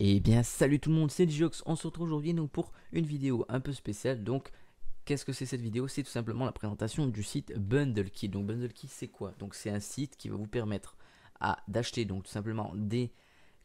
Et bien salut tout le monde, c'est Djox. On se retrouve aujourd'hui donc pour une vidéo un peu spéciale. Donc qu'est-ce que c'est cette vidéo? C'est tout simplement la présentation du site BundleKey. Donc BundleKey c'est quoi? Donc c'est un site qui va vous permettre d'acheter donc tout simplement des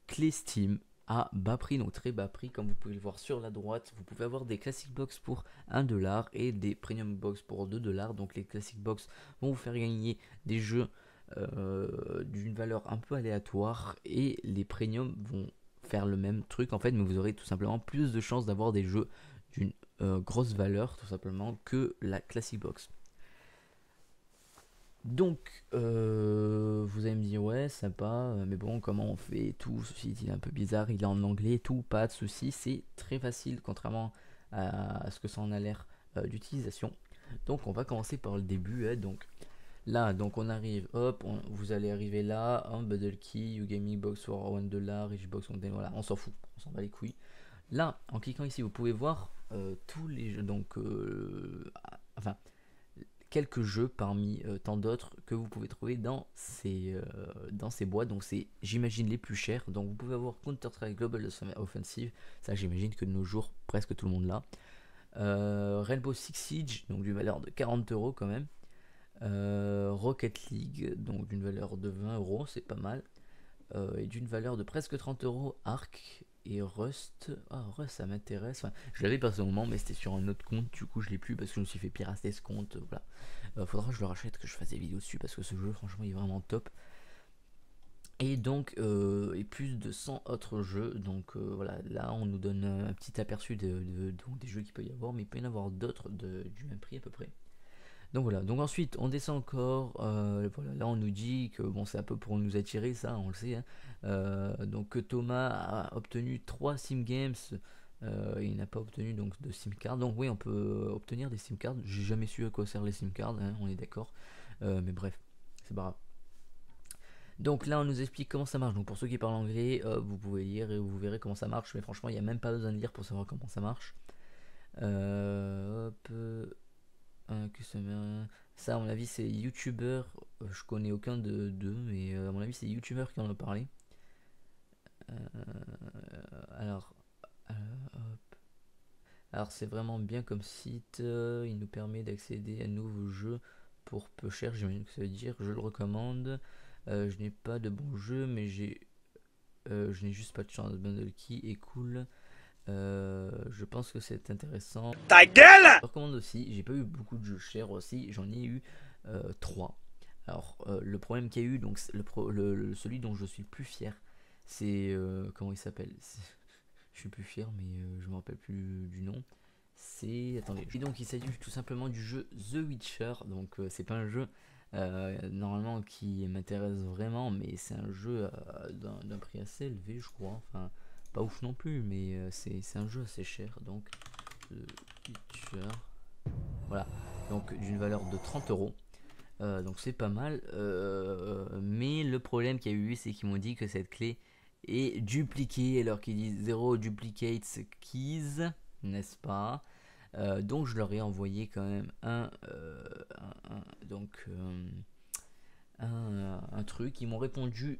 clés Steam à bas prix, donc très bas prix comme vous pouvez le voir sur la droite. Vous pouvez avoir des classic box pour 1$ et des premium box pour 2$. Donc les classic box vont vous faire gagner des jeux d'une valeur un peu aléatoire et les premium vont faire le même truc en fait, mais vous aurez tout simplement plus de chances d'avoir des jeux d'une grosse valeur tout simplement que la classic box. Donc vous allez me dire ouais sympa, mais bon comment on fait tout, ce site il est un peu bizarre, il est en anglais et tout, pas de soucis, c'est très facile contrairement à ce que ça en a l'air d'utilisation. Donc on va commencer par le début, hein. Donc là, donc on arrive, hop, vous allez arriver là, hein, Bundle Key, Ugaming Box for $1, Richbox, voilà, on s'en fout, on s'en bat les couilles. Là, en cliquant ici, vous pouvez voir tous les jeux, donc, enfin, quelques jeux parmi tant d'autres que vous pouvez trouver dans ces boîtes. Donc c'est, j'imagine, les plus chers. Donc vous pouvez avoir Counter-Strike Global Offensive, ça j'imagine que de nos jours, presque tout le monde l'a. Rainbow Six Siege, donc d'une valeur de 40€ quand même. Rocket League, donc d'une valeur de 20€, c'est pas mal. Et d'une valeur de presque 30€, Arc et Rust. Ah, Rust, ça m'intéresse. Enfin, je l'avais personnellement, mais c'était sur un autre compte. Du coup, je l'ai plus parce que je me suis fait pirater ce compte. Voilà. Faudra que je le rachète, que je fasse des vidéos dessus parce que ce jeu, franchement, il est vraiment top. Et donc, et plus de 100 autres jeux. Donc voilà, là, on nous donne un petit aperçu donc, des jeux qu'il peut y avoir, mais il peut y en avoir d'autres du même prix à peu près. Donc voilà, donc ensuite on descend encore, voilà, là on nous dit que bon c'est un peu pour nous attirer ça, on le sait, hein. Donc que Thomas a obtenu 3 sim games, il n'a pas obtenu donc de sim card, donc oui on peut obtenir des sim cards, j'ai jamais su à quoi servent les sim cards, hein, on est d'accord, mais bref, c'est pas grave. Donc là on nous explique comment ça marche, donc pour ceux qui parlent anglais, vous pouvez lire et vous verrez comment ça marche, mais franchement il n'y a même pas besoin de lire pour savoir comment ça marche. Hop... customer. Ça, à mon avis, c'est YouTuber. Je connais aucun de d'eux, mais à mon avis, c'est YouTuber qui en a parlé. Euh, alors, euh, hop. Alors, c'est vraiment bien comme site. Il nous permet d'accéder à de nouveaux jeux pour peu cher. J'imagine que ça veut dire. Je le recommande. Je n'ai pas de bons jeux, mais je n'ai juste pas de chance. Bundle Key est cool. Je pense que c'est intéressant. Ta gueule! Je recommande aussi, j'ai pas eu beaucoup de jeux chers aussi, j'en ai eu 3. Alors le problème qu'il y a eu, donc celui dont je suis le plus fier, c'est comment il s'appelle? Je suis plus fier mais je me rappelle plus du nom. C'est, attendez, et donc il s'agit tout simplement du jeu The Witcher, donc c'est pas un jeu normalement qui m'intéresse vraiment, mais c'est un jeu d'un prix assez élevé je crois, enfin pas ouf non plus, mais c'est un jeu assez cher, donc The Witcher. Voilà, donc d'une valeur de 30€. Donc c'est pas mal. Mais le problème qu'il y a eu, c'est qu'ils m'ont dit que cette clé est dupliquée, alors qu'ils disent 0 duplicates keys, n'est-ce pas? Donc je leur ai envoyé quand même un truc. Ils m'ont répondu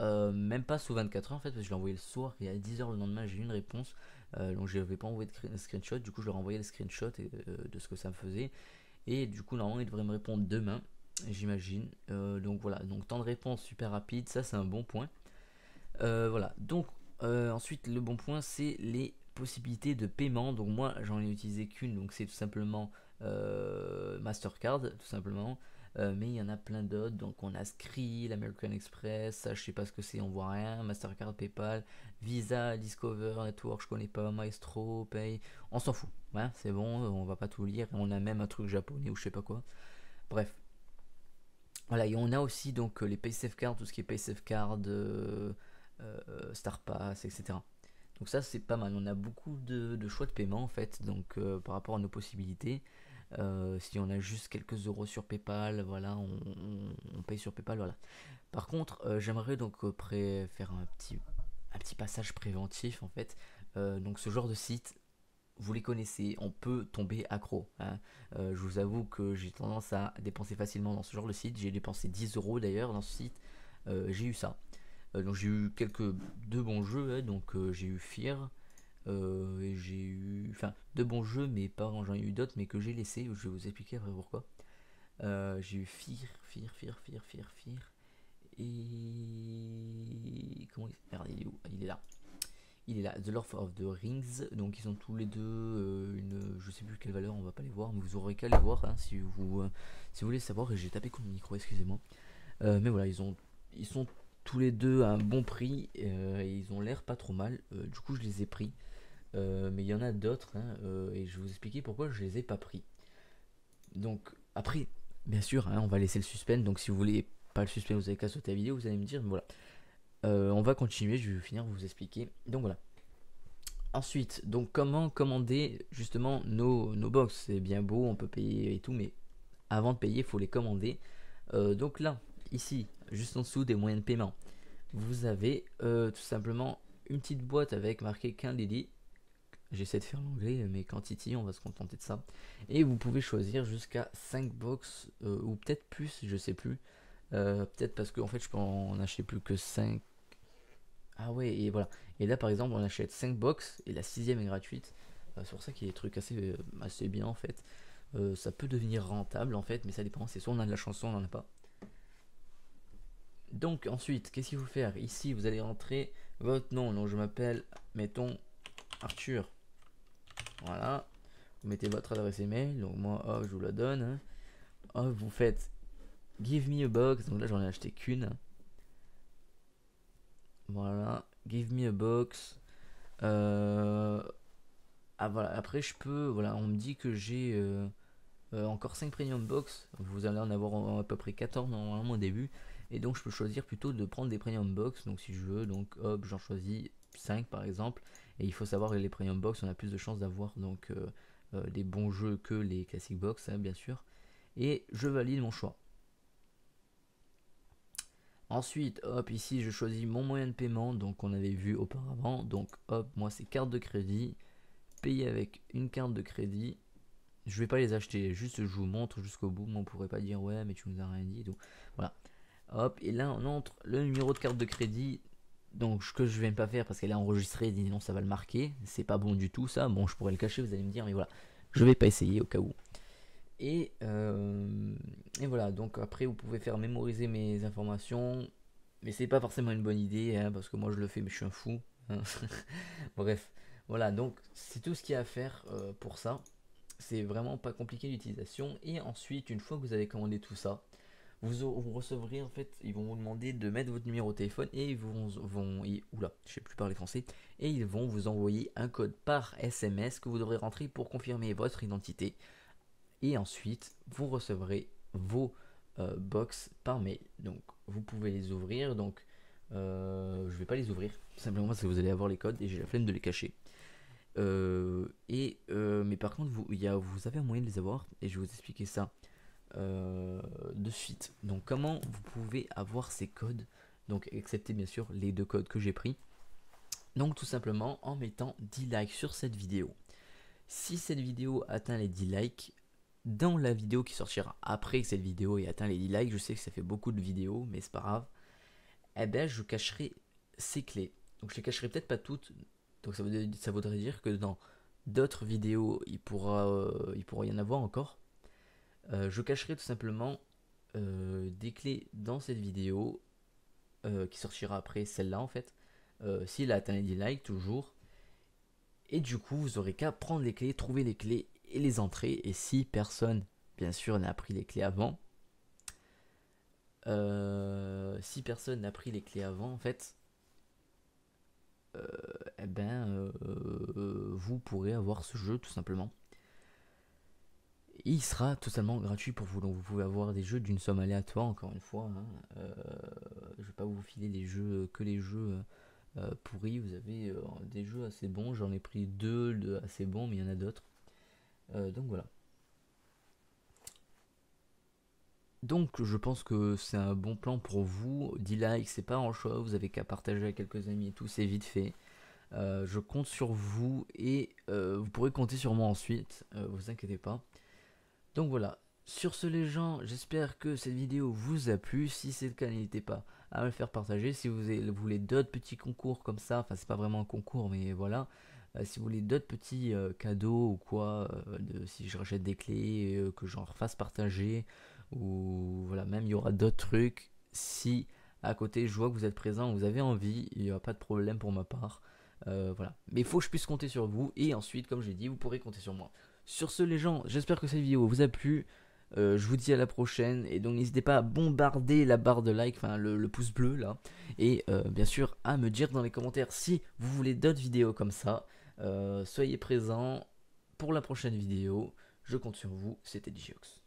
même pas sous 24 heures en fait, parce que je l'ai envoyé le soir et à 10h le lendemain j'ai eu une réponse. Donc je n'avais pas envoyé de screenshot, du coup je leur ai envoyé le screenshot de ce que ça me faisait. Et du coup normalement ils devraient me répondre demain, j'imagine. Donc voilà, donc temps de réponse super rapide, ça c'est un bon point. Voilà, donc ensuite le bon point c'est les possibilités de paiement. Donc moi j'en ai utilisé qu'une, donc c'est tout simplement Mastercard tout simplement. Mais il y en a plein d'autres, donc on a Skrill, American Express, ça je sais pas ce que c'est, on voit rien, Mastercard, Paypal, Visa, Discover, Network, je connais pas, Maestro, Pay, on s'en fout, ouais, c'est bon, on va pas tout lire, on a même un truc japonais ou je sais pas quoi, bref. Voilà, et on a aussi donc les PaySafeCard, tout ce qui est PaySafeCard, StarPass, etc. Donc ça c'est pas mal, on a beaucoup de choix de paiement en fait, donc par rapport à nos possibilités. Si on a juste quelques euros sur PayPal, voilà, on paye sur PayPal, voilà. Par contre, j'aimerais donc faire un petit passage préventif en fait. Donc ce genre de site, vous les connaissez, on peut tomber accro, hein. Je vous avoue que j'ai tendance à dépenser facilement dans ce genre de site. J'ai dépensé 10€ d'ailleurs dans ce site. J'ai eu ça. Donc j'ai eu deux bons jeux, hein, donc j'ai eu Fear, et j'ai eu, enfin, deux bons jeux, mais pas, j'en ai eu d'autres, mais que j'ai laissé. Je vais vous expliquer après pourquoi. J'ai eu Fear, et comment il... Merde, il est où? Il est là. Il est là, The Lord of the Rings. Donc ils ont tous les deux une, je sais plus quelle valeur, on va pas les voir, mais vous aurez qu'à les voir, hein, si vous voulez savoir. Et j'ai tapé contre le micro, excusez-moi. Mais voilà, ils sont tous les deux à un bon prix, et ils ont l'air pas trop mal. Du coup, je les ai pris. Mais il y en a d'autres, hein, et je vais vous expliquer pourquoi je les ai pas pris. Donc après, bien sûr, hein, on va laisser le suspense. Donc si vous voulez pas le suspense, vous avez qu'à sauter la vidéo, vous allez me dire. Mais voilà. On va continuer, je vais finir vous expliquer. Donc voilà. Ensuite, donc comment commander justement nos box. C'est bien beau, on peut payer et tout, mais avant de payer, il faut les commander. Donc là, ici, juste en dessous des moyens de paiement, vous avez tout simplement une petite boîte avec marqué Kindly. J'essaie de faire l'anglais, mais quantity, on va se contenter de ça. Et vous pouvez choisir jusqu'à 5 box, ou peut-être plus, je sais plus. Peut-être parce qu'en fait, je peux en acheter plus que 5. Ah ouais, et voilà. Et là, par exemple, on achète 5 box et la sixième est gratuite. C'est pour ça qu'il y a des trucs assez bien en fait. Ça peut devenir rentable en fait, mais ça dépend. C'est soit on a de la chance, soit on n'en a pas. Donc ensuite, qu'est-ce qu'il faut faire? Ici, vous allez rentrer votre nom. Donc je m'appelle, mettons, Arthur. Voilà. Vous mettez votre adresse email. Donc moi, hop, je vous la donne, hein. Hop, vous faites Give me a box. Donc là, j'en ai acheté qu'une. Voilà. Give me a box. Ah voilà, après je peux, voilà, on me dit que j'ai encore 5 premium box, vous allez en avoir à peu près 14 normalement au début, et donc je peux choisir plutôt de prendre des premium box. Donc si je veux, donc hop, j'en choisis 5 par exemple, et il faut savoir que les premium box, on a plus de chances d'avoir donc des bons jeux que les classic box, hein, bien sûr, et je valide mon choix. Ensuite, hop, ici je choisis mon moyen de paiement, donc on avait vu auparavant, donc hop, moi c'est carte de crédit, payer avec une carte de crédit. Je vais pas les acheter, juste je vous montre jusqu'au bout. On pourrait pas dire ouais, mais tu nous as rien dit et tout. Voilà. Hop, et là on entre le numéro de carte de crédit. Donc ce que je vais pas faire parce qu'elle est enregistrée, sinon ça va le marquer. C'est pas bon du tout ça. Bon, je pourrais le cacher, vous allez me dire, mais voilà. Je vais pas essayer au cas où. Et voilà, donc après vous pouvez faire mémoriser mes informations. Mais c'est pas forcément une bonne idée, hein, parce que moi je le fais, mais je suis un fou, hein. Bref, voilà, donc c'est tout ce qu'il y a à faire pour ça. C'est vraiment pas compliqué l'utilisation. Et ensuite, une fois que vous avez commandé tout ça, vous recevrez en fait, ils vont vous demander de mettre votre numéro de téléphone et oula, je sais plus parler français, et ils vont vous envoyer un code par SMS que vous devrez rentrer pour confirmer votre identité. Et ensuite, vous recevrez vos box par mail. Donc, vous pouvez les ouvrir. Donc, je vais pas les ouvrir simplement parce que vous allez avoir les codes et j'ai la flemme de les cacher. Mais par contre, vous avez un moyen de les avoir et je vais vous expliquer ça de suite. Donc, comment vous pouvez avoir ces codes? Donc, excepté bien sûr les deux codes que j'ai pris. Donc, tout simplement en mettant 10 likes sur cette vidéo. Si cette vidéo atteint les 10 likes, dans la vidéo qui sortira après que cette vidéo ait atteint les 10 likes, je sais que ça fait beaucoup de vidéos, mais c'est pas grave, eh ben je cacherai ces clés. Donc je les cacherai peut-être pas toutes, donc ça voudrait dire que dans d'autres vidéos, il pourra y en avoir encore. Je cacherai tout simplement des clés dans cette vidéo qui sortira après celle-là en fait, s'il a atteint les 10 likes toujours. Et du coup, vous aurez qu'à prendre les clés, trouver les clés et les entrer. Et si personne, bien sûr, n'a pris les clés avant, en fait, vous pourrez avoir ce jeu tout simplement. Il sera totalement gratuit pour vous. Donc vous pouvez avoir des jeux d'une somme aléatoire, encore une fois, hein. Je vais pas vous filer les jeux que les jeux pourris. Vous avez des jeux assez bons. J'en ai pris deux assez bons, mais il y en a d'autres. Donc voilà. Donc je pense que c'est un bon plan pour vous. 10 likes, c'est pas en choix, vous avez qu'à partager avec quelques amis et tout, c'est vite fait. Je compte sur vous et vous pourrez compter sur moi ensuite, vous inquiétez pas. Donc voilà, sur ce les gens, j'espère que cette vidéo vous a plu. Si c'est le cas, n'hésitez pas à me le faire partager. Si vous voulez d'autres petits concours comme ça, enfin c'est pas vraiment un concours, mais voilà. Si vous voulez d'autres petits cadeaux ou quoi, si je rachète des clés, que j'en refasse partager, ou voilà, même il y aura d'autres trucs. Si à côté je vois que vous êtes présent, vous avez envie, il n'y aura pas de problème pour ma part. Voilà. Mais il faut que je puisse compter sur vous, et ensuite, comme j'ai dit, vous pourrez compter sur moi. Sur ce, les gens, j'espère que cette vidéo vous a plu. Je vous dis à la prochaine, et donc n'hésitez pas à bombarder la barre de like, enfin le pouce bleu là, et bien sûr à me dire dans les commentaires si vous voulez d'autres vidéos comme ça. Soyez présents pour la prochaine vidéo, je compte sur vous, c'était Digiox.